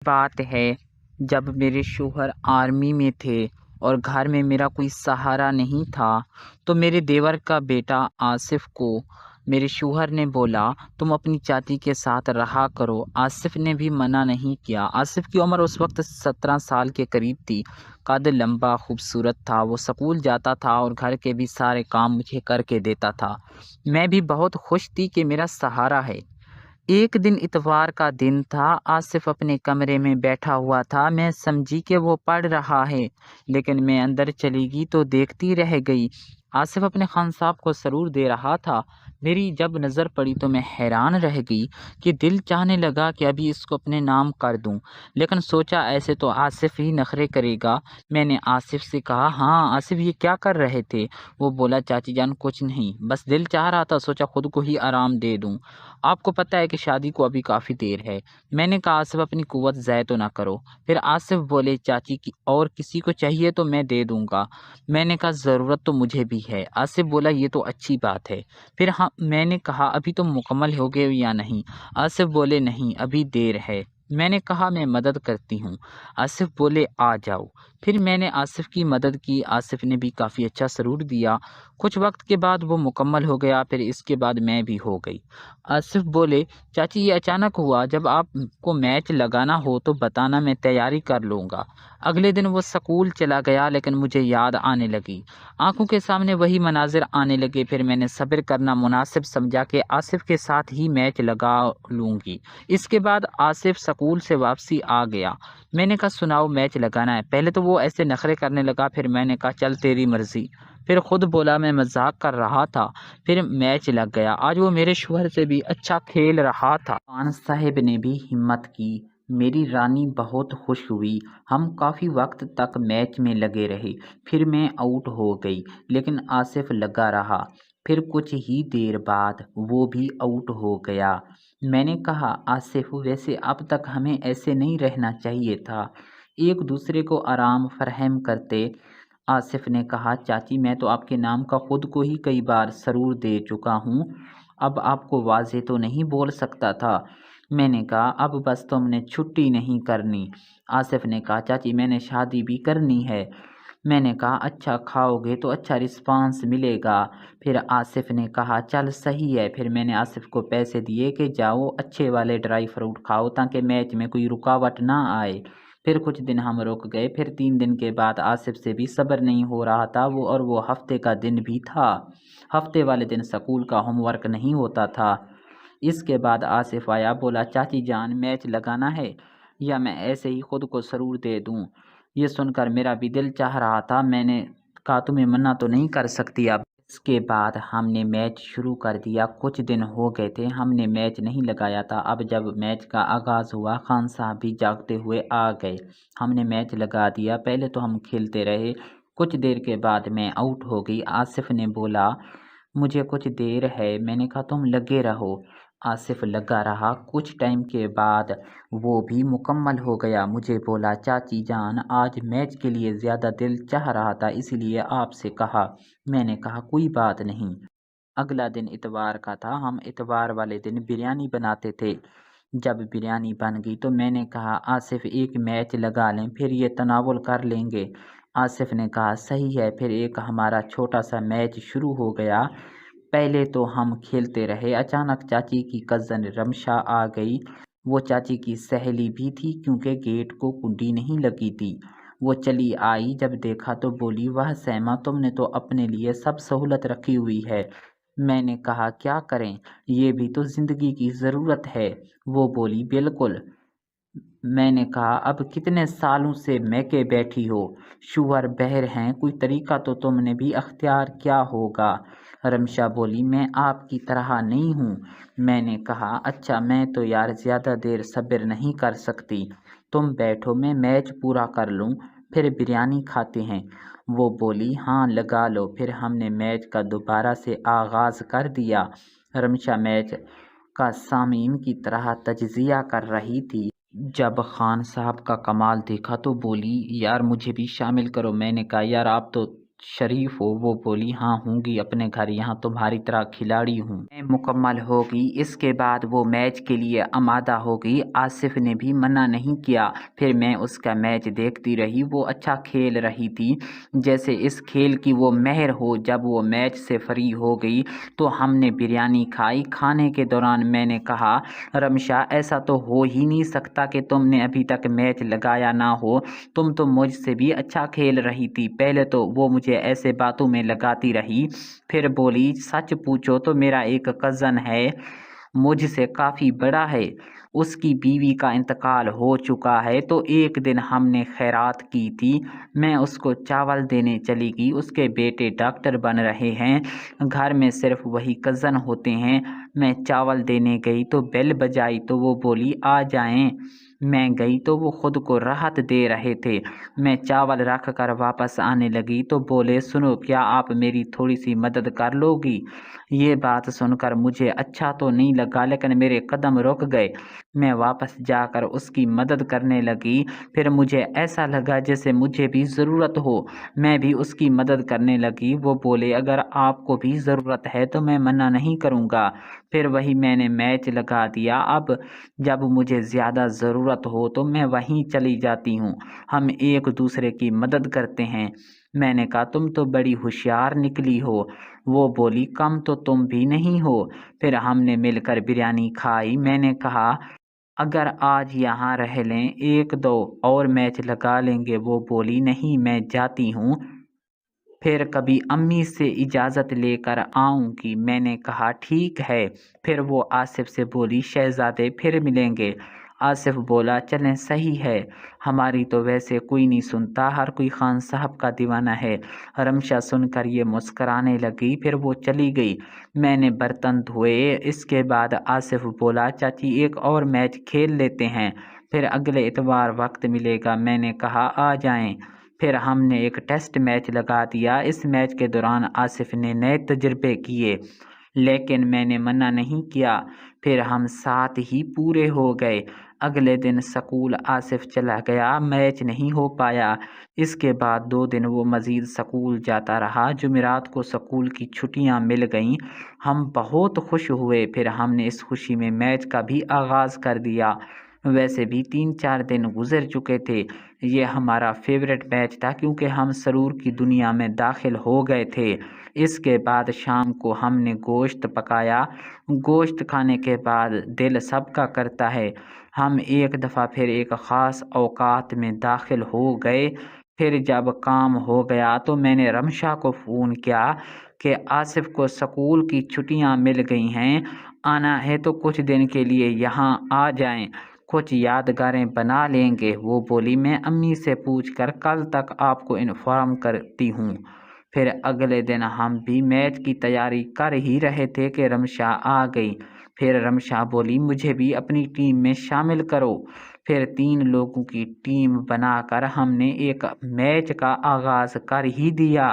बात है जब मेरे शौहर आर्मी में थे और घर में मेरा कोई सहारा नहीं था, तो मेरे देवर का बेटा आसिफ़ को मेरे शौहर ने बोला, तुम अपनी चाची के साथ रहा करो। आसिफ़ ने भी मना नहीं किया। आसिफ़ की उम्र उस वक्त 17 साल के करीब थी। कद लंबा, खूबसूरत था। वो स्कूल जाता था और घर के भी सारे काम मुझे करके देता था। मैं भी बहुत खुश थी कि मेरा सहारा है। एक दिन इतवार का दिन था। आसिफ अपने कमरे में बैठा हुआ था। मैं समझी कि वो पढ़ रहा है, लेकिन मैं अंदर चली गई तो देखती रह गई। आसिफ अपने खान साहब को सरूर दे रहा था। मेरी जब नज़र पड़ी तो मैं हैरान रह गई कि दिल चाहने लगा कि अभी इसको अपने नाम कर दूं, लेकिन सोचा ऐसे तो आसिफ ही नखरे करेगा। मैंने आसिफ से कहा, हाँ आसिफ, ये क्या कर रहे थे? वो बोला, चाची जान कुछ नहीं, बस दिल चाह रहा था, सोचा खुद को ही आराम दे दूं। आपको पता है कि शादी को अभी काफ़ी देर है। मैंने कहा, आसिफ अपनी कुव्वत ज़ाय तो ना करो। फिर आसिफ बोले, चाची की और किसी को चाहिए तो मैं दे दूंगा। मैंने कहा, ज़रूरत तो मुझे भी है। आसिफ बोला, ये तो अच्छी बात है। फिर हाँ, मैंने कहा, अभी तो मुकम्मल हो गए या नहीं? आसिफ बोले, नहीं अभी देर है। मैंने कहा, मैं मदद करती हूँ। आसिफ बोले, आ जाओ। फिर मैंने आसिफ की मदद की। आसिफ ने भी काफ़ी अच्छा सरूर दिया। कुछ वक्त के बाद वो मुकम्मल हो गया। फिर इसके बाद मैं भी हो गई। आसिफ बोले, चाची ये अचानक हुआ, जब आपको मैच लगाना हो तो बताना, मैं तैयारी कर लूँगा। अगले दिन वो स्कूल चला गया, लेकिन मुझे याद आने लगी। आंखों के सामने वही मनाजिर आने लगे। फिर मैंने सब्र करना मुनासिब समझा कि आसिफ के साथ ही मैच लगा लूँगी। इसके बाद आसिफ स्कूल से वापसी आ गया। मैंने कहा, सुनाओ मैच लगाना है? पहले तो वो ऐसे नखरे करने लगा। फिर मैंने कहा, चल तेरी मर्ज़ी। फिर खुद बोला, मैं मजाक कर रहा था। फिर मैच लग गया। आज वो मेरे शौहर से भी अच्छा खेल रहा था। खान साहब ने भी हिम्मत की। मेरी रानी बहुत खुश हुई। हम काफ़ी वक्त तक मैच में लगे रहे। फिर मैं आउट हो गई, लेकिन आसिफ लगा रहा। फिर कुछ ही देर बाद वो भी आउट हो गया। मैंने कहा, आसिफ वैसे अब तक हमें ऐसे नहीं रहना चाहिए था, एक दूसरे को आराम फराहम करते। आसिफ ने कहा, चाची मैं तो आपके नाम का खुद को ही कई बार सरूर दे चुका हूँ, अब आपको वाज़ेह तो नहीं बोल सकता था। मैंने कहा, अब बस तुमने छुट्टी नहीं करनी। आसिफ ने कहा, चाची मैंने शादी भी करनी है। मैंने कहा, अच्छा खाओगे तो अच्छा रिस्पांस मिलेगा। फिर आसिफ ने कहा, चल सही है। फिर मैंने आसिफ को पैसे दिए कि जाओ अच्छे वाले ड्राई फ्रूट खाओ ताकि मैच में कोई रुकावट ना आए। फिर कुछ दिन हम रुक गए। फिर 3 दिन के बाद आसिफ से भी सब्र नहीं हो रहा था। वो हफ्ते का दिन भी था। हफ्ते वाले दिन स्कूल का होमवर्क नहीं होता था। इसके बाद आसिफ आया, बोला, चाची जान मैच लगाना है या मैं ऐसे ही खुद को सरूर दे दूं? ये सुनकर मेरा भी दिल चाह रहा था। मैंने कहा, तुम्हें मना तो नहीं कर सकती अब। इसके बाद हमने मैच शुरू कर दिया। कुछ दिन हो गए थे हमने मैच नहीं लगाया था। अब जब मैच का आगाज़ हुआ, खान साहब भी जागते हुए आ गए। हमने मैच लगा दिया। पहले तो हम खेलते रहे। कुछ देर के बाद मैं आउट हो गई। आसिफ ने बोला, मुझे कुछ देर है। मैंने कहा, तुम लगे रहो। आसिफ लगा रहा। कुछ टाइम के बाद वो भी मुकम्मल हो गया। मुझे बोला, चाची जान आज मैच के लिए ज़्यादा दिल चाह रहा था, इसलिए आपसे कहा। मैंने कहा, कोई बात नहीं। अगला दिन इतवार का था। हम इतवार वाले दिन बिरयानी बनाते थे। जब बिरयानी बन गई तो मैंने कहा, आसिफ एक मैच लगा लें, फिर ये तनावुल कर लेंगे। आसिफ ने कहा, सही है। फिर एक हमारा छोटा सा मैच शुरू हो गया। पहले तो हम खेलते रहे। अचानक चाची की कज़न रमशा आ गई। वो चाची की सहेली भी थी, क्योंकि गेट को कुंडी नहीं लगी थी। वो चली आई। जब देखा तो बोली, वाह सैमा, तुमने तो अपने लिए सब सहूलत रखी हुई है। मैंने कहा, क्या करें, ये भी तो ज़िंदगी की ज़रूरत है। वो बोली, बिल्कुल। मैंने कहा, अब कितने सालों से मैके बैठी हो, शूहर बहर हैं, कोई तरीका तो तुमने भी अख्तियार किया होगा। रमशा बोली, मैं आपकी तरह नहीं हूँ। मैंने कहा, अच्छा मैं तो यार ज़्यादा देर सब्र नहीं कर सकती, तुम बैठो मैं मैच पूरा कर लूँ, फिर बिरयानी खाते हैं। वो बोली, हाँ लगा लो। फिर हमने मैच का दोबारा से आगाज़ कर दिया। रमशा मैच का सामीन की तरह तजिज़िया कर रही थी। जब खान साहब का कमाल देखा तो बोली, यार मुझे भी शामिल करो। मैंने कहा, यार आप तो शरीफ हो? वो बोली, हाँ होंगी अपने घर, यहाँ तुम्हारी तरह खिलाड़ी हूँ। मैं मुकम्मल हो गई। इसके बाद वो मैच के लिए आमादा हो गई। आसिफ ने भी मना नहीं किया। फिर मैं उसका मैच देखती रही। वो अच्छा खेल रही थी, जैसे इस खेल की वो मेहर हो। जब वो मैच से फ्री हो गई तो हमने बिरयानी खाई। खाने के दौरान मैंने कहा, रमशा ऐसा तो हो ही नहीं सकता कि तुमने अभी तक मैच लगाया ना हो। तुम तो मुझसे भी अच्छा खेल रही थी। पहले तो वो मुझे ऐसे बातों में लगाती रही, फिर बोली, सच पूछो तो मेरा एक कज़न है, मुझसे काफ़ी बड़ा है। उसकी बीवी का इंतकाल हो चुका है। तो एक दिन हमने खैरात की थी। मैं उसको चावल देने चली गई। उसके बेटे डॉक्टर बन रहे हैं। घर में सिर्फ वही कज़न होते हैं। मैं चावल देने गई तो बेल बजाई तो वो बोली, आ जाएं। मैं गई तो वो खुद को राहत दे रहे थे। मैं चावल रख कर वापस आने लगी तो बोले, सुनो, क्या आप मेरी थोड़ी सी मदद कर लोगी? ये बात सुनकर मुझे अच्छा तो नहीं लगा, लेकिन मेरे कदम रुक गए। मैं वापस जाकर उसकी मदद करने लगी। फिर मुझे ऐसा लगा जैसे मुझे भी ज़रूरत हो। मैं भी उसकी मदद करने लगी। वो बोले, अगर आपको भी ज़रूरत है तो मैं मना नहीं करूँगा। फिर वही मैंने मैच लगा दिया। अब जब मुझे ज़्यादा ज़रूरत हो तो मैं वहीं चली जाती हूँ। हम एक दूसरे की मदद करते हैं। मैंने कहा, तुम तो बड़ी होशियार निकली हो। वो बोली, कम तो तुम भी नहीं हो। फिर हमने मिलकर बिरयानी खाई। मैंने कहा, अगर आज यहाँ रह लें, एक दो और मैच लगा लेंगे। वो बोली, नहीं, मैं जाती हूँ, फिर कभी अम्मी से इजाज़त लेकर आऊँगी। मैंने कहा, ठीक है। फिर वो आसिफ से बोली, शहज़ादे फिर मिलेंगे। आसिफ बोला, चलें, सही है। हमारी तो वैसे कोई नहीं सुनता, हर कोई खान साहब का दीवाना है। रमशा सुनकर ये मुस्कराने लगी। फिर वो चली गई। मैंने बर्तन धोए। इसके बाद आसिफ बोला, चाची एक और मैच खेल लेते हैं, फिर अगले इतवार वक्त मिलेगा। मैंने कहा, आ जाएं। फिर हमने एक टेस्ट मैच लगा दिया। इस मैच के दौरान आसिफ ने नए तजुर्बे किए, लेकिन मैंने मना नहीं किया। फिर हम साथ ही पूरे हो गए। अगले दिन स्कूल आसिफ चला गया, मैच नहीं हो पाया। इसके बाद 2 दिन वो मज़ीद स्कूल जाता रहा। जुमेरात को स्कूल की छुट्टियां मिल गईं। हम बहुत खुश हुए। फिर हमने इस खुशी में मैच का भी आगाज़ कर दिया। वैसे भी 3-4 दिन गुजर चुके थे। ये हमारा फेवरेट मैच था, क्योंकि हम सरूर की दुनिया में दाखिल हो गए थे। इसके बाद शाम को हमने गोश्त पकाया। गोश्त खाने के बाद दिल सबका करता है। हम एक दफ़ा फिर एक ख़ास औकात में दाखिल हो गए। फिर जब काम हो गया तो मैंने रमशा को फ़ोन किया कि आसिफ को स्कूल की छुट्टियां मिल गई हैं, आना है तो कुछ दिन के लिए यहाँ आ जाएं, कुछ यादगारें बना लेंगे। वो बोली, मैं अम्मी से पूछकर कल तक आपको इन्फॉर्म करती हूँ। फिर अगले दिन हम भी मैच की तैयारी कर ही रहे थे कि रमशा आ गई। फिर रमशा बोली, मुझे भी अपनी टीम में शामिल करो। फिर 3 लोगों की टीम बनाकर हमने एक मैच का आगाज़ कर ही दिया।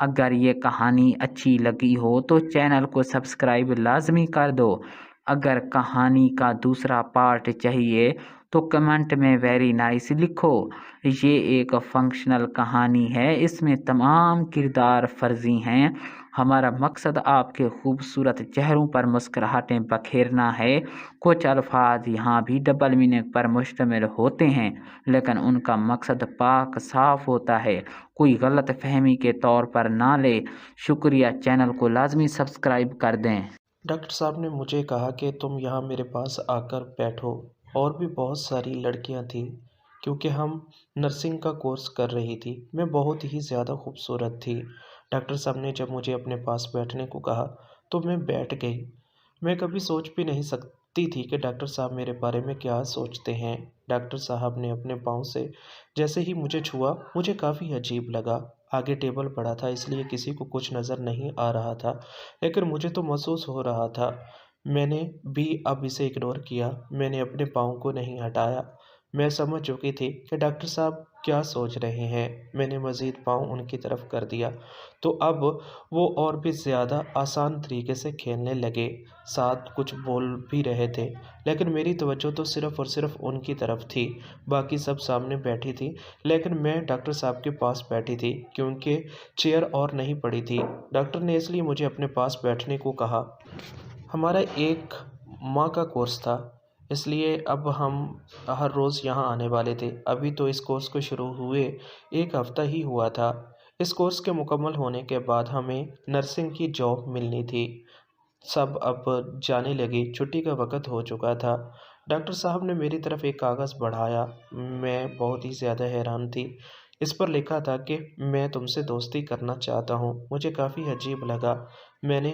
अगर ये कहानी अच्छी लगी हो तो चैनल को सब्सक्राइब लाजमी कर दो। अगर कहानी का दूसरा पार्ट चाहिए तो कमेंट में वेरी नाइस लिखो। ये एक फंक्शनल कहानी है, इसमें तमाम किरदार फर्जी हैं। हमारा मकसद आपके खूबसूरत चेहरों पर मुस्कुराहटें बखेरना है। कुछ अल्फाज यहाँ भी डबल मीनिंग पर मुश्तमिल होते हैं, लेकिन उनका मकसद पाक साफ होता है। कोई गलत फहमी के तौर पर ना ले। शुक्रिया, चैनल को लाजमी सब्सक्राइब कर दें। डॉक्टर साहब ने मुझे कहा कि तुम यहाँ मेरे पास आकर बैठो। और भी बहुत सारी लड़कियाँ थीं, क्योंकि हम नर्सिंग का कोर्स कर रही थी। मैं बहुत ही ज़्यादा खूबसूरत थी। डॉक्टर साहब ने जब मुझे अपने पास बैठने को कहा तो मैं बैठ गई। मैं कभी सोच भी नहीं सकती थी कि डॉक्टर साहब मेरे बारे में क्या सोचते हैं। डॉक्टर साहब ने अपने पाँव से जैसे ही मुझे छुआ, मुझे काफ़ी अजीब लगा। आगे टेबल पड़ा था, इसलिए किसी को कुछ नज़र नहीं आ रहा था, लेकिन मुझे तो महसूस हो रहा था। मैंने भी अब इसे इग्नोर किया। मैंने अपने पाँव को नहीं हटाया। मैं समझ चुकी थी कि डॉक्टर साहब क्या सोच रहे हैं। मैंने मज़ीद पाँव उनकी तरफ कर दिया, तो अब वो और भी ज़्यादा आसान तरीके से खेलने लगे, साथ कुछ बोल भी रहे थे। लेकिन मेरी तवज्जो तो सिर्फ़ और सिर्फ़ उनकी तरफ थी। बाकी सब सामने बैठी थी, लेकिन मैं डॉक्टर साहब के पास बैठी थी क्योंकि चेयर और नहीं पड़ी थी। डॉक्टर ने इसलिए मुझे अपने पास बैठने को कहा। हमारा 1 माह का कोर्स था, इसलिए अब हम हर रोज़ यहाँ आने वाले थे। अभी तो इस कोर्स को शुरू हुए 1 हफ़्ता ही हुआ था। इस कोर्स के मुकम्मल होने के बाद हमें नर्सिंग की जॉब मिलनी थी। सब अब जाने लगे, छुट्टी का वक़्त हो चुका था। डॉक्टर साहब ने मेरी तरफ एक कागज़ बढ़ाया। मैं बहुत ही ज़्यादा हैरान थी। इस पर लिखा था कि मैं तुमसे दोस्ती करना चाहता हूँ। मुझे काफ़ी अजीब लगा। मैंने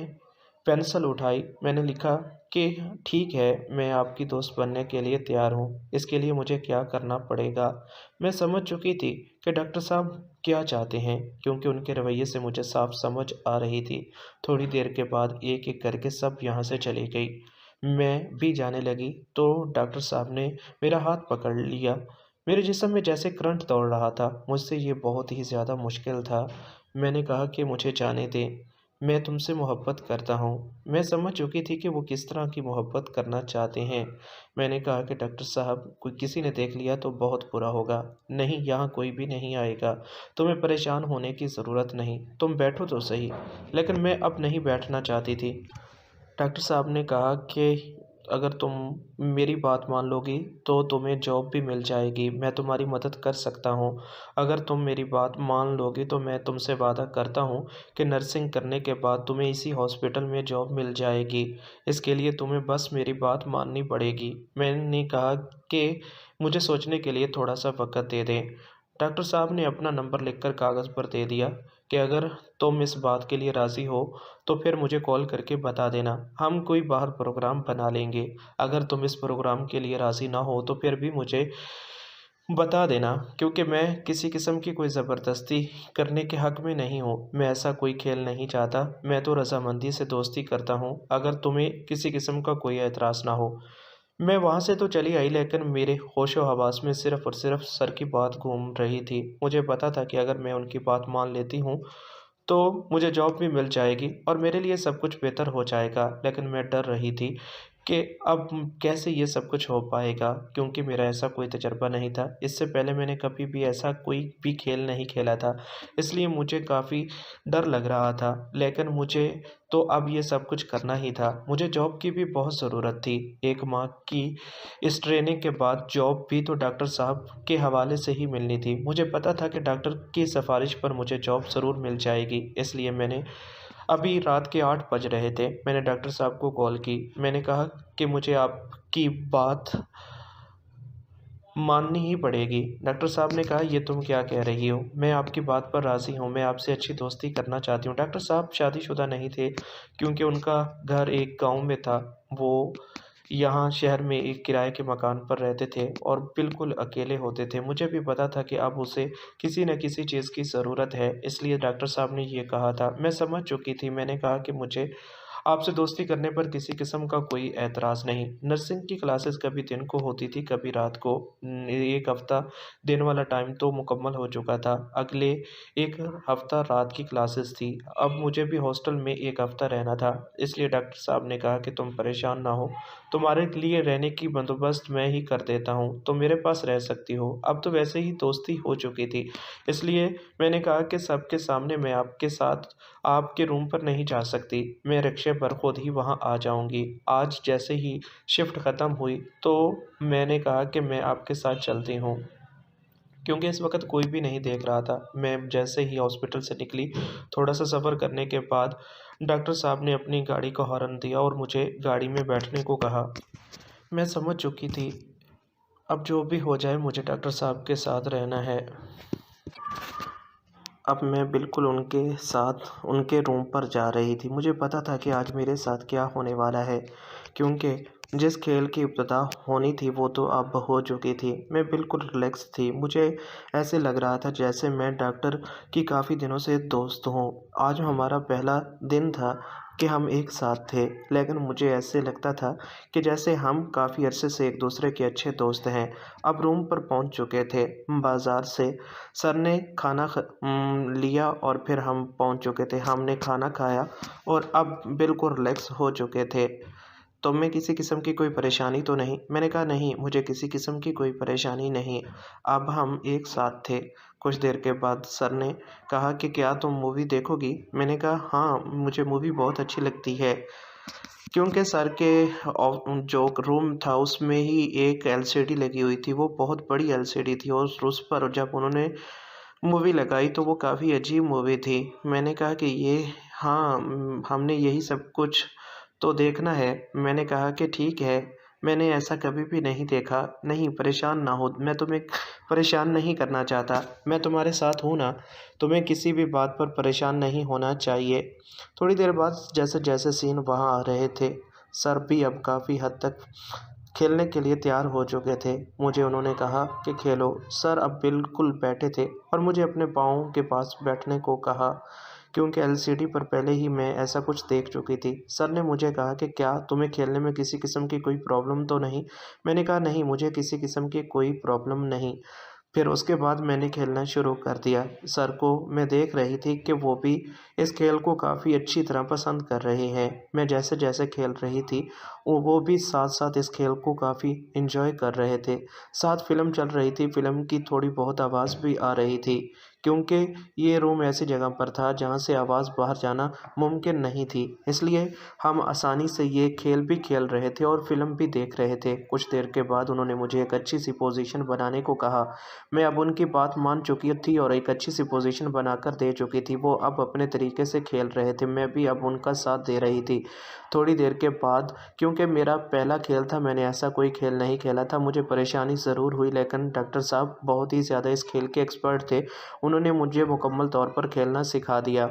पेंसिल उठाई, मैंने लिखा कि ठीक है, मैं आपकी दोस्त बनने के लिए तैयार हूँ। इसके लिए मुझे क्या करना पड़ेगा? मैं समझ चुकी थी कि डॉक्टर साहब क्या चाहते हैं, क्योंकि उनके रवैये से मुझे साफ समझ आ रही थी। थोड़ी देर के बाद एक-एक करके सब यहाँ से चली गई। मैं भी जाने लगी तो डॉक्टर साहब ने मेरा हाथ पकड़ लिया। मेरे जिस्म में जैसे करंट दौड़ रहा था। मुझसे ये बहुत ही ज़्यादा मुश्किल था। मैंने कहा कि मुझे जाने दें, मैं तुमसे मोहब्बत करता हूँ। मैं समझ चुकी थी कि वो किस तरह की मोहब्बत करना चाहते हैं। मैंने कहा कि डॉक्टर साहब, कोई किसी ने देख लिया तो बहुत बुरा होगा। नहीं, यहाँ कोई भी नहीं आएगा। तुम्हें परेशान होने की ज़रूरत नहीं। तुम बैठो तो सही। लेकिन मैं अब नहीं बैठना चाहती थी। डॉक्टर साहब ने कहा कि अगर तुम मेरी बात मान लोगी तो तुम्हें जॉब भी मिल जाएगी। मैं तुम्हारी मदद कर सकता हूँ। अगर तुम मेरी बात मान लोगी तो मैं तुमसे वादा करता हूँ कि नर्सिंग करने के बाद तुम्हें इसी हॉस्पिटल में जॉब मिल जाएगी। इसके लिए तुम्हें बस मेरी बात माननी पड़ेगी। मैंने कहा कि मुझे सोचने के लिए थोड़ा-सा वक़्त दे दें। डॉक्टर साहब ने अपना नंबर लिखकर कागज़ पर दे दिया कि अगर तुम इस बात के लिए राज़ी हो तो फिर मुझे कॉल करके बता देना। हम कोई बाहर प्रोग्राम बना लेंगे। अगर तुम इस प्रोग्राम के लिए राज़ी ना हो तो फिर भी मुझे बता देना, क्योंकि मैं किसी किस्म की कोई ज़बरदस्ती करने के हक़ में नहीं हूँ। मैं ऐसा कोई खेल नहीं चाहता। मैं तो रज़ामंदी से दोस्ती करता हूँ, अगर तुम्हें किसी किस्म का कोई एतराज़ ना हो। मैं वहाँ से तो चली आई, लेकिन मेरे होशो-हवास में सिर्फ़ और सिर्फ़ सर की बात घूम रही थी। मुझे पता था कि अगर मैं उनकी बात मान लेती हूँ तो मुझे जॉब भी मिल जाएगी और मेरे लिए सब कुछ बेहतर हो जाएगा। लेकिन मैं डर रही थी कि अब कैसे ये सब कुछ हो पाएगा, क्योंकि मेरा ऐसा कोई तजुर्बा नहीं था। इससे पहले मैंने कभी भी ऐसा कोई भी खेल नहीं खेला था, इसलिए मुझे काफ़ी डर लग रहा था। लेकिन मुझे तो अब ये सब कुछ करना ही था। मुझे जॉब की भी बहुत ज़रूरत थी। 1 माह की इस ट्रेनिंग के बाद जॉब भी तो डॉक्टर साहब के हवाले से ही मिलनी थी। मुझे पता था कि डॉक्टर की सिफ़ारिश पर मुझे जॉब ज़रूर मिल जाएगी। इसलिए मैंने अभी रात के 8 बज रहे थे। मैंने डॉक्टर साहब को कॉल की। मैंने कहा कि मुझे आपकी बात माननी ही पड़ेगी। डॉक्टर साहब ने कहा, ये तुम क्या कह रही हो? मैं आपकी बात पर राज़ी हूँ। मैं आपसे अच्छी दोस्ती करना चाहती हूँ। डॉक्टर साहब शादीशुदा नहीं थे, क्योंकि उनका घर एक गाँव में था। वो यहाँ शहर में एक किराए के मकान पर रहते थे और बिल्कुल अकेले होते थे। मुझे भी पता था कि अब उसे किसी न किसी चीज़ की ज़रूरत है, इसलिए डॉक्टर साहब ने ये कहा था। मैं समझ चुकी थी। मैंने कहा कि मुझे आपसे दोस्ती करने पर किसी किस्म का कोई ऐतराज़ नहीं। नर्सिंग की क्लासेस कभी दिन को होती थी, कभी रात को। 1 हफ़्ता दिन वाला टाइम तो मुकम्मल हो चुका था। अगले 1 हफ़्ता रात की क्लासेस थी। अब मुझे भी हॉस्टल में 1 हफ़्ता रहना था, इसलिए डॉक्टर साहब ने कहा कि तुम परेशान ना हो, तुम्हारे लिए रहने की बंदोबस्त मैं ही कर देता हूँ, तुम मेरे पास रह सकती हो। अब तो वैसे ही दोस्ती हो चुकी थी, इसलिए मैंने कहा कि सबके सामने मैं आपके साथ आपके रूम पर नहीं जा सकती। मैं रिक्शे पर खुद ही वहाँ आ जाऊँगी। आज जैसे ही शिफ्ट ख़त्म हुई तो मैंने कहा कि मैं आपके साथ चलती हूँ, क्योंकि इस वक़्त कोई भी नहीं देख रहा था। मैं जैसे ही हॉस्पिटल से निकली, थोड़ा-सा सफ़र करने के बाद डॉक्टर साहब ने अपनी गाड़ी को हॉर्न दिया और मुझे गाड़ी में बैठने को कहा। मैं समझ चुकी थी, अब जो भी हो जाए मुझे डॉक्टर साहब के साथ रहना है। अब मैं बिल्कुल उनके साथ उनके रूम पर जा रही थी। मुझे पता था कि आज मेरे साथ क्या होने वाला है, क्योंकि जिस खेल की इब्तिदा होनी थी वो तो अब हो चुकी थी। मैं बिल्कुल रिलैक्स थी। मुझे ऐसे लग रहा था जैसे मैं डॉक्टर की काफ़ी दिनों से दोस्त हूँ। आज हमारा पहला दिन था कि हम एक साथ थे, लेकिन मुझे ऐसे लगता था कि जैसे हम काफ़ी अरसे से एक दूसरे के अच्छे दोस्त हैं। अब रूम पर पहुंच चुके थे। बाज़ार से सर ने खाना लिया और फिर हम पहुंच चुके थे। हमने खाना खाया और अब बिल्कुल रिलैक्स हो चुके थे। तुम्हें किसी किस्म की कोई परेशानी तो नहीं? मैंने कहा नहीं, मुझे किसी किस्म की कोई परेशानी नहीं। अब हम एक साथ थे। कुछ देर के बाद सर ने कहा कि क्या तुम मूवी देखोगी? मैंने कहा हाँ, मुझे मूवी बहुत अच्छी लगती है। क्योंकि सर के जो रूम था उसमें ही एक एलसीडी लगी हुई थी, वो बहुत बड़ी एलसीडी थी और उस पर जब उन्होंने मूवी लगाई तो वो काफ़ी अजीब मूवी थी। मैंने कहा कि ये हाँ, हमने यही सब कुछ तो देखना है। मैंने कहा कि ठीक है, मैंने ऐसा कभी भी नहीं देखा। नहीं, परेशान ना हो, मैं तुम्हें परेशान नहीं करना चाहता। मैं तुम्हारे साथ हूँ ना, तुम्हें किसी भी बात पर परेशान नहीं होना चाहिए। थोड़ी देर बाद जैसे-जैसे सीन वहाँ आ रहे थे, सर भी अब काफ़ी हद तक खेलने के लिए तैयार हो चुके थे। मुझे उन्होंने कहा कि खेलो। सर अब बिल्कुल बैठे थे और मुझे अपने पाँव के पास बैठने को कहा, क्योंकि एलसीडी पर पहले ही मैं ऐसा कुछ देख चुकी थी। सर ने मुझे कहा कि क्या तुम्हें खेलने में किसी किस्म की कोई प्रॉब्लम तो नहीं? मैंने कहा नहीं, मुझे किसी किस्म की कोई प्रॉब्लम नहीं। फिर उसके बाद मैंने खेलना शुरू कर दिया। सर को मैं देख रही थी कि वो भी इस खेल को काफ़ी अच्छी तरह पसंद कर रहे हैं। मैं जैसे-जैसे खेल रही थी, वो भी साथ-साथ इस खेल को काफ़ी एन्जॉय कर रहे थे। साथ फ़िल्म चल रही थी, फ़िल्म की थोड़ी बहुत आवाज़ भी आ रही थी, क्योंकि ये रूम ऐसी जगह पर था जहाँ से आवाज़ बाहर जाना मुमकिन नहीं थी। इसलिए हम आसानी से ये खेल भी खेल रहे थे और फ़िल्म भी देख रहे थे। कुछ देर के बाद उन्होंने मुझे एक अच्छी-सी पोज़ीशन बनाने को कहा। मैं अब उनकी बात मान चुकी थी और एक अच्छी-सी पोज़ीशन बनाकर दे चुकी थी। वो अब अपने तरीके से खेल रहे थे, मैं भी अब उनका साथ दे रही थी। थोड़ी देर के बाद, क्योंकि मेरा पहला खेल था, मैंने ऐसा कोई खेल नहीं खेला था, मुझे परेशानी ज़रूर हुई, लेकिन डॉक्टर साहब बहुत ही ज़्यादा इस खेल के एक्सपर्ट थे। उन्होंने मुझे मुकम्मल तौर पर खेलना सिखा दिया।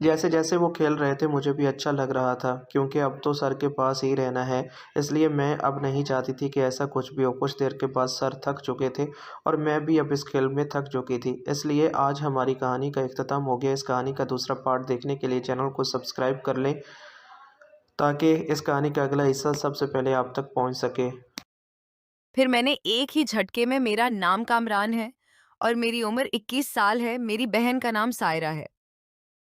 जैसे-जैसे वो खेल रहे थे मुझे भी अच्छा लग रहा था, क्योंकि अब तो सर के पास ही रहना है, इसलिए मैं अब नहीं चाहती थी कि ऐसा कुछ भी हो। कुछ देर के बाद सर थक चुके थे और मैं भी अब इस खेल में थक चुकी थी। इसलिए आज हमारी कहानी का इख्तिताम हो गया। इस कहानी का दूसरा पार्ट देखने के लिए चैनल को सब्सक्राइब कर लें, ताकि इस कहानी का अगला हिस्सा सबसे पहले आप तक पहुँच सके। फिर मैंने एक ही झटके में मेरा नाम कामरान है और मेरी उम्र 21 साल है, मेरी बहन का नाम सायरा है।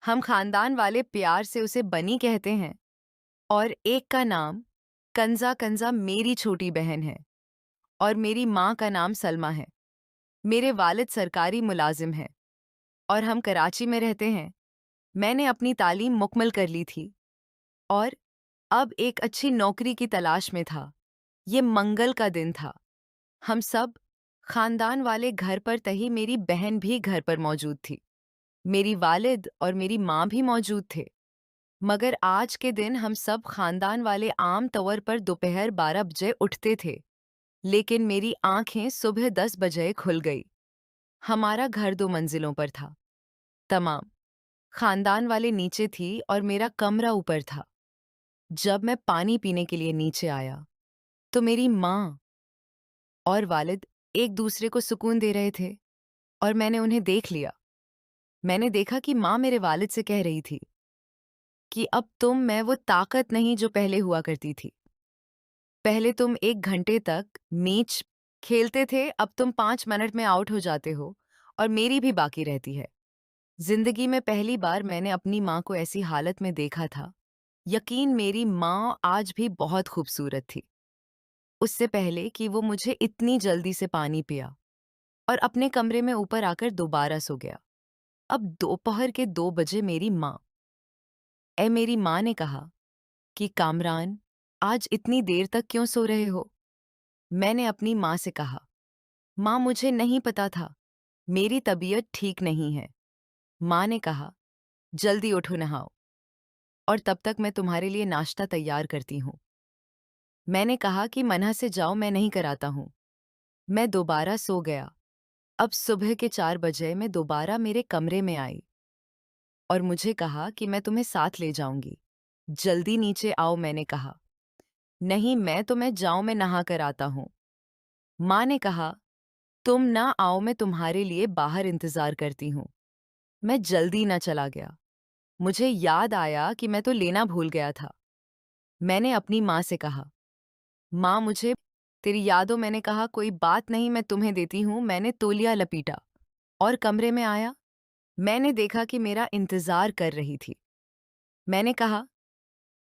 हम खानदान वाले प्यार से उसे बनी कहते हैं और एक का नाम कंज़ा कंज़ा मेरी छोटी बहन है और मेरी माँ का नाम सलमा है। मेरे वालिद सरकारी मुलाजिम हैं और हम कराची में रहते हैं। मैंने अपनी तालीम मुकम्मल कर ली थी और अब एक अच्छी नौकरी की तलाश में था। ये मंगल का दिन था। हम सब खानदान वाले घर पर तही मेरी बहन भी घर पर मौजूद थी। मेरी वालिद और मेरी माँ भी मौजूद थे। मगर आज के दिन हम सब खानदान वाले आम तौर पर दोपहर 12 बजे उठते थे, लेकिन मेरी आंखें सुबह 10 बजे खुल गई। हमारा घर 2 मंजिलों पर था। तमाम खानदान वाले नीचे थी और मेरा कमरा ऊपर था। जब मैं पानी पीने के लिए नीचे आया, तो मेरी माँ और वालिद एक दूसरे को सुकून दे रहे थे और मैंने उन्हें देख लिया। मैंने देखा कि माँ मेरे वालिद से कह रही थी कि अब तुम में वो ताकत नहीं जो पहले हुआ करती थी। पहले तुम 1 घंटे तक मैच खेलते थे, अब तुम 5 मिनट में आउट हो जाते हो और मेरी भी बाकी रहती है। जिंदगी में पहली बार मैंने अपनी माँ को ऐसी हालत में देखा था। यकीन, मेरी माँ आज भी बहुत खूबसूरत थी। उससे पहले कि वो मुझे इतनी जल्दी से पानी पिया और अपने कमरे में ऊपर आकर दोबारा सो गया। अब दोपहर के 2 बजे मेरी माँ ने कहा कि कामरान, आज इतनी देर तक क्यों सो रहे हो? मैंने अपनी माँ से कहा, माँ मुझे नहीं पता था, मेरी तबीयत ठीक नहीं है। माँ ने कहा, जल्दी उठो, नहाओ और तब तक मैं तुम्हारे लिए नाश्ता तैयार करती हूँ। मैंने कहा कि मना से जाओ, मैं नहीं कराता हूँ। मैं दोबारा सो गया। अब सुबह के 4 बजे मैं दोबारा मेरे कमरे में आई और मुझे कहा कि मैं तुम्हें साथ ले जाऊंगी। जल्दी नीचे आओ, मैंने कहा। नहीं, मैं जाऊं, मैं नहा कर आता हूं। माँ ने कहा, तुम ना आओ, मैं तुम्हारे लिए बाहर इंतजार करती हूँ। मैं जल्दी ना चला गया। मुझे याद आया कि मैं तो लेना भूल गया था। मैंने अपनी माँ से कहा, माँ मुझे तेरी यादों। मैंने कहा, कोई बात नहीं, मैं तुम्हें देती हूँ। मैंने तौलिया लपीटा और कमरे में आया। मैंने देखा कि मेरा इंतजार कर रही थी। मैंने कहा,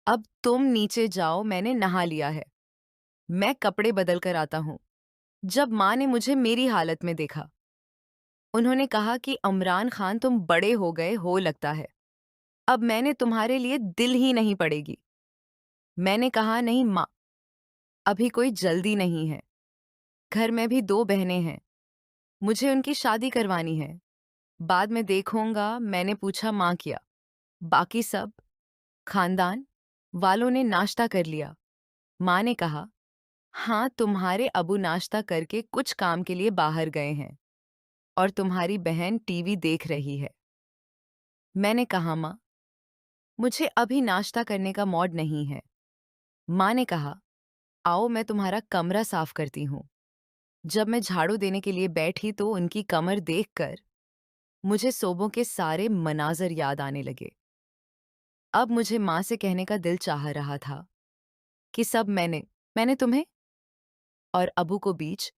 अब तुम नीचे जाओ, मैंने नहा लिया है, मैं कपड़े बदल कर आता हूँ। जब माँ ने मुझे मेरी हालत में देखा, उन्होंने कहा कि इमरान खान, तुम बड़े हो गए हो लगता है, अब मैंने तुम्हारे लिए दिल ही नहीं पड़ेगी। मैंने कहा, नहीं माँ, अभी कोई जल्दी नहीं है, घर में भी 2 बहनें हैं, मुझे उनकी शादी करवानी है, बाद में देखूंगा। मैंने पूछा, माँ क्या बाकी सब खानदान वालों ने नाश्ता कर लिया? माँ ने कहा, हाँ, तुम्हारे अबू नाश्ता करके कुछ काम के लिए बाहर गए हैं और तुम्हारी बहन टीवी देख रही है। मैंने कहा, माँ, मुझे अभी नाश्ता करने का मूड नहीं है। माँ ने कहा, आओ मैं तुम्हारा कमरा साफ करती हूँ। जब मैं झाड़ू देने के लिए बैठी तो उनकी कमर देखकर मुझे सोबों के सारे मनाजर याद आने लगे। अब मुझे माँ से कहने का दिल चाह रहा था कि सब मैंने तुम्हें और अबू को बीच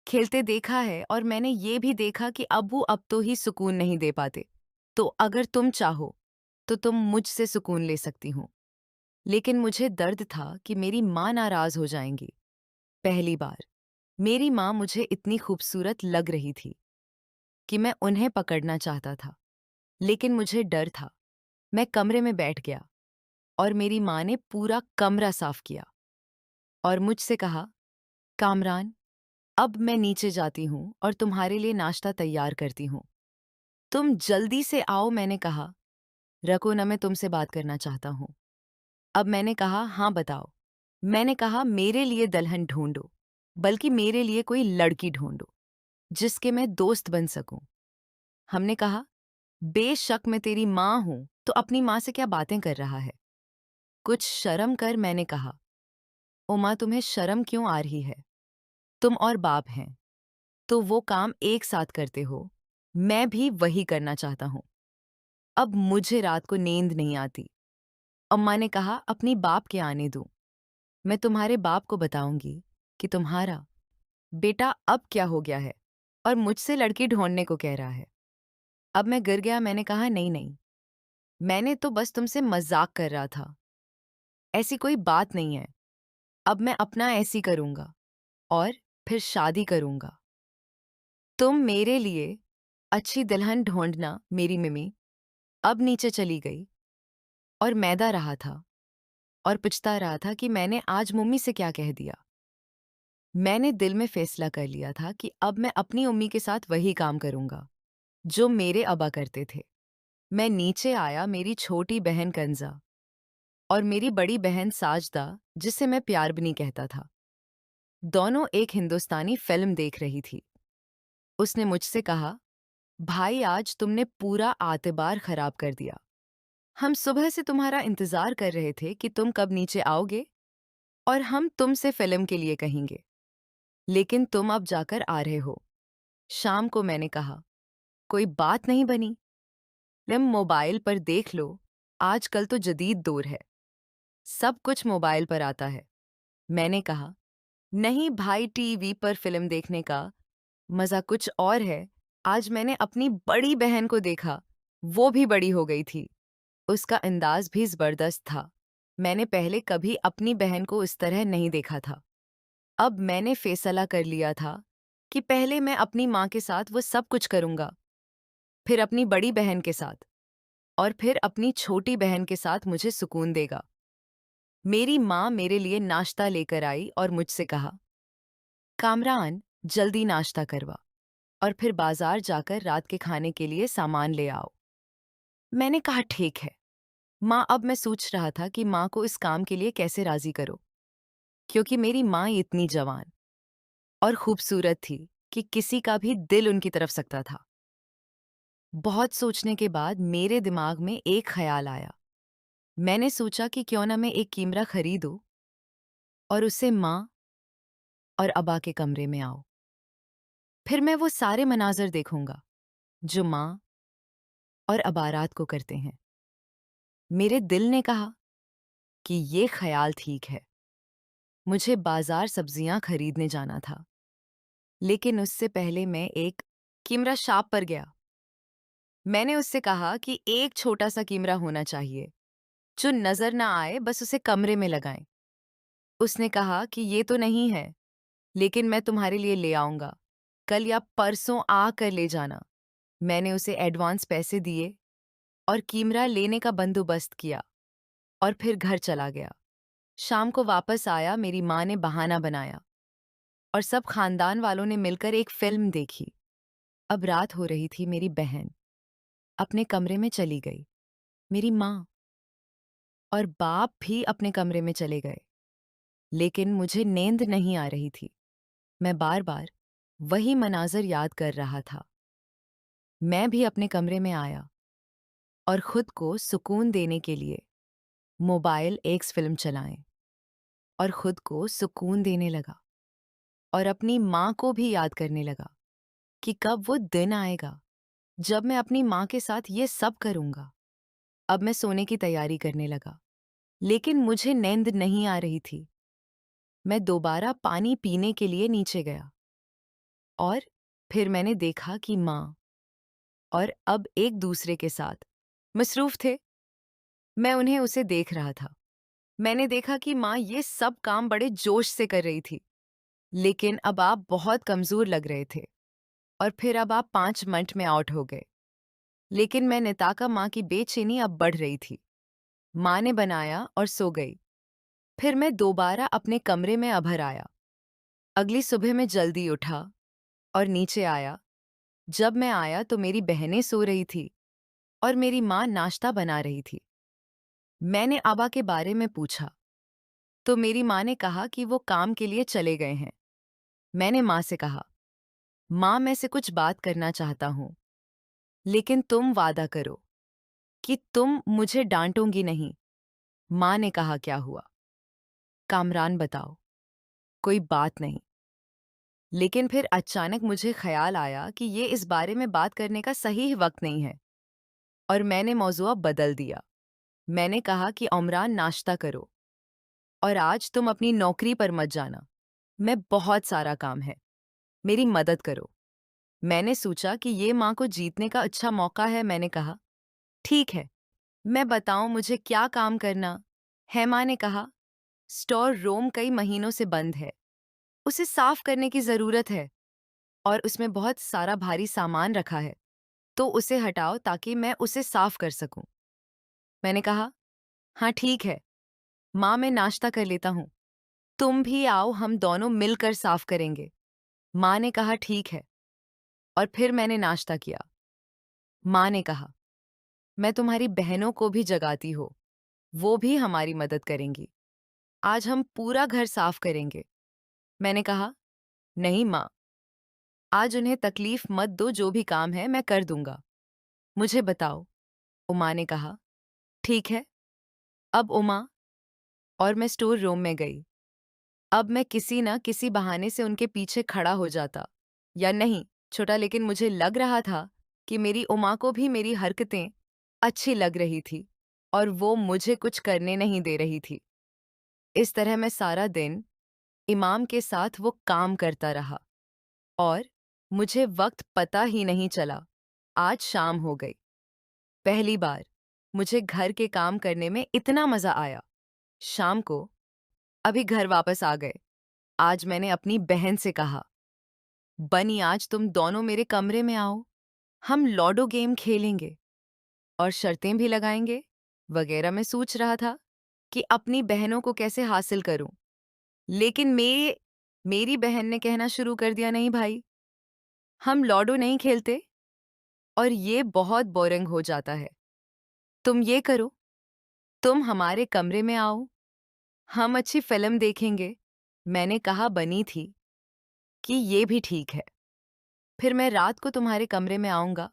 खेलते देखा है, और मैंने ये भी देखा कि अबू अब तो ही सुकून नहीं दे पाते। तो अगर तुम चाहो तो तुम मुझसे सुकून ले सकती हो। लेकिन मुझे दर्द था कि मेरी माँ नाराज हो जाएंगी। पहली बार मेरी माँ मुझे इतनी खूबसूरत लग रही थी कि मैं उन्हें पकड़ना चाहता था, लेकिन मुझे डर था। मैं कमरे में बैठ गया और मेरी माँ ने पूरा कमरा साफ किया और मुझसे कहा, कामरान, अब मैं नीचे जाती हूँ और तुम्हारे लिए नाश्ता तैयार करती हूँ, तुम जल्दी से आओ। मैंने कहा, रखो ना, मैं तुमसे बात करना चाहता हूँ। अब मैंने कहा, हाँ बताओ। मैंने कहा, मेरे लिए दुल्हन ढूंढो, बल्कि मेरे लिए कोई लड़की ढूंढो जिसके मैं दोस्त बन सकूं। हमने कहा, बेशक मैं तेरी माँ हूं, तो अपनी माँ से क्या बातें कर रहा है, कुछ शर्म कर। मैंने कहा, ओ माँ, तुम्हें शर्म क्यों आ रही है? तुम और बाप हैं तो वो काम एक साथ करते हो, मैं भी वही करना चाहता हूँ। अब मुझे रात को नींद नहीं आती। अम्मा ने कहा, अपनी बाप के आने दो, मैं तुम्हारे बाप को बताऊंगी कि तुम्हारा बेटा अब क्या हो गया है और मुझसे लड़की ढूंढने को कह रहा है। अब मैं गिर गया। मैंने कहा, नहीं नहीं, मैंने तो बस तुमसे मजाक कर रहा था, ऐसी कोई बात नहीं है। अब मैं अपना ऐसी करूंगा और फिर शादी करूंगा। तुम मेरे लिए अच्छी दुल्हन ढूंढना। मेरी मिमी अब नीचे चली गई और मैदा रहा था और पछता रहा था कि मैंने आज मम्मी से क्या कह दिया। मैंने दिल में फैसला कर लिया था कि अब मैं अपनी उम्मी के साथ वही काम करूंगा जो मेरे अबा करते थे। मैं नीचे आया, मेरी छोटी बहन कंजा और मेरी बड़ी बहन साजदा, जिसे मैं प्यार बनी कहता था, दोनों एक हिंदुस्तानी फिल्म देख रही थी। उसने मुझसे कहा, भाई आज तुमने पूरा आतिबार खराब कर दिया। हम सुबह से तुम्हारा इंतजार कर रहे थे कि तुम कब नीचे आओगे और हम तुमसे फिल्म के लिए कहेंगे, लेकिन तुम अब जाकर आ रहे हो शाम को। मैंने कहा, कोई बात नहीं बनी, तुम मोबाइल पर देख लो, आजकल तो जदीद दौर है, सब कुछ मोबाइल पर आता है। मैंने कहा, नहीं भाई, टीवी पर फिल्म देखने का मजा कुछ और है। आज मैंने अपनी बड़ी बहन को देखा, वो भी बड़ी हो गई थी, उसका अंदाज भी जबरदस्त था। मैंने पहले कभी अपनी बहन को इस तरह नहीं देखा था। अब मैंने फैसला कर लिया था कि पहले मैं अपनी माँ के साथ वो सब कुछ करूंगा, फिर अपनी बड़ी बहन के साथ, और फिर अपनी छोटी बहन के साथ मुझे सुकून देगा। मेरी माँ मेरे लिए नाश्ता लेकर आई और मुझसे कहा, कामरान, जल्दी नाश्ता करवा और फिर बाजार जाकर रात के खाने के लिए सामान ले आओ। मैंने कहा, ठीक है माँ। अब मैं सोच रहा था कि माँ को इस काम के लिए कैसे राजी करो, क्योंकि मेरी माँ इतनी जवान और खूबसूरत थी कि किसी का भी दिल उनकी तरफ सकता था। बहुत सोचने के बाद मेरे दिमाग में एक ख्याल आया। मैंने सोचा कि क्यों ना मैं एक कैमरा खरीदूं और उसे माँ और अबा के कमरे में आओ। फिर मैं वो सारे मनाजर देखूंगा जो माँ और अबा रात को करते हैं। मेरे दिल ने कहा कि ये ख्याल ठीक है। मुझे बाजार सब्जियां खरीदने जाना था, लेकिन उससे पहले मैं एक कीमरा शॉप पर गया। मैंने उससे कहा कि एक छोटा सा कीमरा होना चाहिए, जो नजर ना आए, बस उसे कमरे में लगाएं। उसने कहा कि ये तो नहीं है, लेकिन मैं तुम्हारे लिए ले आऊंगा। कल या परसों आकर ले जाना। मैंने उसे एडवांस पैसे दिए और कीमरा लेने का बंदोबस्त किया और फिर घर चला गया। शाम को वापस आया, मेरी माँ ने बहाना बनाया और सब खानदान वालों ने मिलकर एक फिल्म देखी। अब रात हो रही थी, मेरी बहन अपने कमरे में चली गई। मेरी माँ और बाप भी अपने कमरे में चले गए, लेकिन मुझे नींद नहीं आ रही थी। मैं बार-बार वही मनाज़र याद कर रहा था। मैं भी अपने कमरे में आया और खुद को सुकून देने के लिए मोबाइल एक्स फ़िल्म चलाएँ और खुद को सुकून देने लगा और अपनी माँ को भी याद करने लगा कि कब वो दिन आएगा जब मैं अपनी माँ के साथ ये सब करूँगा। अब मैं सोने की तैयारी करने लगा, लेकिन मुझे नींद नहीं आ रही थी। मैं दोबारा पानी पीने के लिए नीचे गया और फिर मैंने देखा कि माँ और अब एक दूसरे के साथ मसरूफ थे। मैं उन्हें उसे देख रहा था। मैंने देखा कि माँ ये सब काम बड़े जोश से कर रही थी, लेकिन अब आप बहुत कमजोर लग रहे थे और फिर अब आप 5 मिनट में आउट हो गए। लेकिन मैं ने ताका, माँ की बेचैनी अब बढ़ रही थी। माँ ने बनाया और सो गई। फिर मैं दोबारा अपने कमरे में अभर आया। अगली सुबह मैं जल्दी उठा और नीचे आया। जब मैं आया तो मेरी बहनें सो रही थी और मेरी माँ नाश्ता बना रही थी। मैंने आबा के बारे में पूछा तो मेरी माँ ने कहा कि वो काम के लिए चले गए हैं। मैंने माँ से कहा, माँ मैं से कुछ बात करना चाहता हूँ, लेकिन तुम वादा करो कि तुम मुझे डांटोगी नहीं। माँ ने कहा, क्या हुआ? कामरान बताओ। कोई बात नहीं। लेकिन फिर अचानक मुझे ख्याल आया कि ये इस बारे में बात करने का सही वक्त नहीं है और मैंने मौज़ूआ बदल दिया। मैंने कहा कि उमरान, नाश्ता करो और आज तुम अपनी नौकरी पर मत जाना। मैं बहुत सारा काम है, मेरी मदद करो। मैंने सोचा कि ये माँ को जीतने का अच्छा मौका है। मैंने कहा, ठीक है, मैं बताऊं मुझे क्या काम करना है। माँ ने कहा, स्टोर रूम कई महीनों से बंद है, उसे साफ करने की जरूरत है और उसमें बहुत सारा भारी सामान रखा है, तो उसे हटाओ ताकि मैं उसे साफ कर सकूं। मैंने कहा, हाँ ठीक है माँ, मैं नाश्ता कर लेता हूँ, तुम भी आओ, हम दोनों मिलकर साफ करेंगे। माँ ने कहा, ठीक है, और फिर मैंने नाश्ता किया। माँ ने कहा, मैं तुम्हारी बहनों को भी जगाती हूँ, वो भी हमारी मदद करेंगी। आज हम पूरा घर साफ करेंगे। मैंने कहा, नहीं माँ, आज उन्हें तकलीफ मत दो, जो भी काम है मैं कर दूंगा। मुझे बताओ। उमा ने कहा, ठीक है। अब उमा और मैं स्टोर रूम में गई। अब मैं किसी न किसी बहाने से उनके पीछे खड़ा हो जाता या नहीं छोटा, लेकिन मुझे लग रहा था कि मेरी उमा को भी मेरी हरकतें अच्छी लग रही थी और वो मुझे कुछ करने नहीं दे रही थी। इस तरह मैं सारा दिन इमाम के साथ वो काम करता रहा और मुझे वक्त पता ही नहीं चला। आज शाम हो गई। पहली बार मुझे घर के काम करने में इतना मजा आया। शाम को अभी घर वापस आ गए। आज मैंने अपनी बहन से कहा, बनी आज तुम दोनों मेरे कमरे में आओ, हम लॉडो गेम खेलेंगे और शर्तें भी लगाएंगे वगैरह। मैं सोच रहा था कि अपनी बहनों को कैसे हासिल करूं, लेकिन मेरी बहन ने कहना शुरू कर दिया, नहीं भाई, हम लॉडो नहीं खेलते और ये बहुत बोरिंग हो जाता है। तुम ये करो, तुम हमारे कमरे में आओ, हम अच्छी फिल्म देखेंगे। मैंने कहा, बनी थी कि ये भी ठीक है, फिर मैं रात को तुम्हारे कमरे में आऊंगा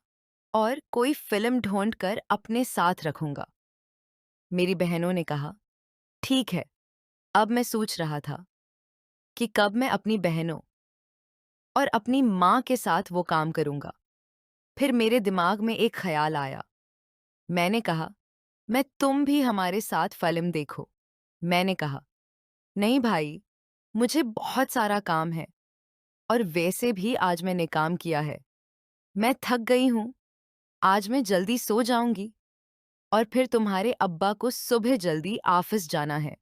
और कोई फिल्म ढूंढ कर अपने साथ रखूंगा। मेरी बहनों ने कहा, ठीक है। अब मैं सोच रहा था कि कब मैं अपनी बहनों और अपनी माँ के साथ वो काम करूंगा। फिर मेरे दिमाग में एक ख्याल आया। मैंने कहा, मैं तुम भी हमारे साथ फिल्म देखो। मैंने कहा, नहीं भाई, मुझे बहुत सारा काम है और वैसे भी आज मैंने काम किया है। मैं थक गई हूँ, आज मैं जल्दी सो जाऊंगी और फिर तुम्हारे अब्बा को सुबह जल्दी ऑफिस जाना है।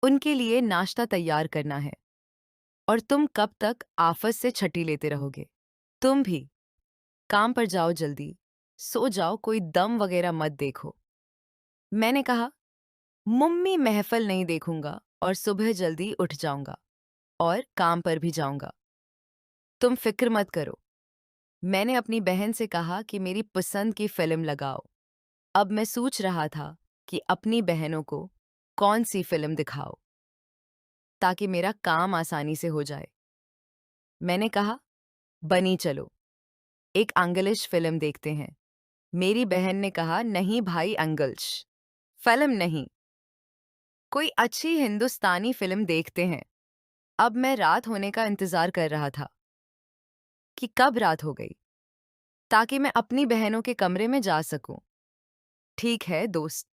उनके लिए नाश्ता तैयार करना है और तुम कब तक ऑफिस से छुट्टी लेते रहोगे? तुम भी काम पर जाओ जल्दी, सो जाओ, कोई दम वगैरह मत देखो। मैंने कहा, मम्मी महफ़िल नहीं देखूंगा और सुबह जल्दी उठ जाऊंगा और काम पर भी जाऊंगा। तुम फिक्र मत करो। मैंने अपनी बहन से कहा कि मेरी पसंद की फिल्म लगाओ। अब मैं सोच रहा था कि अपनी बहनों को कौन सी फिल्म दिखाओ ताकि मेरा काम आसानी से हो जाए। मैंने कहा, बनी चलो, एक इंग्लिश फिल्म देखते हैं। मेरी बहन ने कहा, नहीं भाई, इंग्लिश फिल्म नहीं, कोई अच्छी हिंदुस्तानी फिल्म देखते हैं। अब मैं रात होने का इंतजार कर रहा था कि कब रात हो गई ताकि मैं अपनी बहनों के कमरे में जा सकूं। ठीक है दोस्त,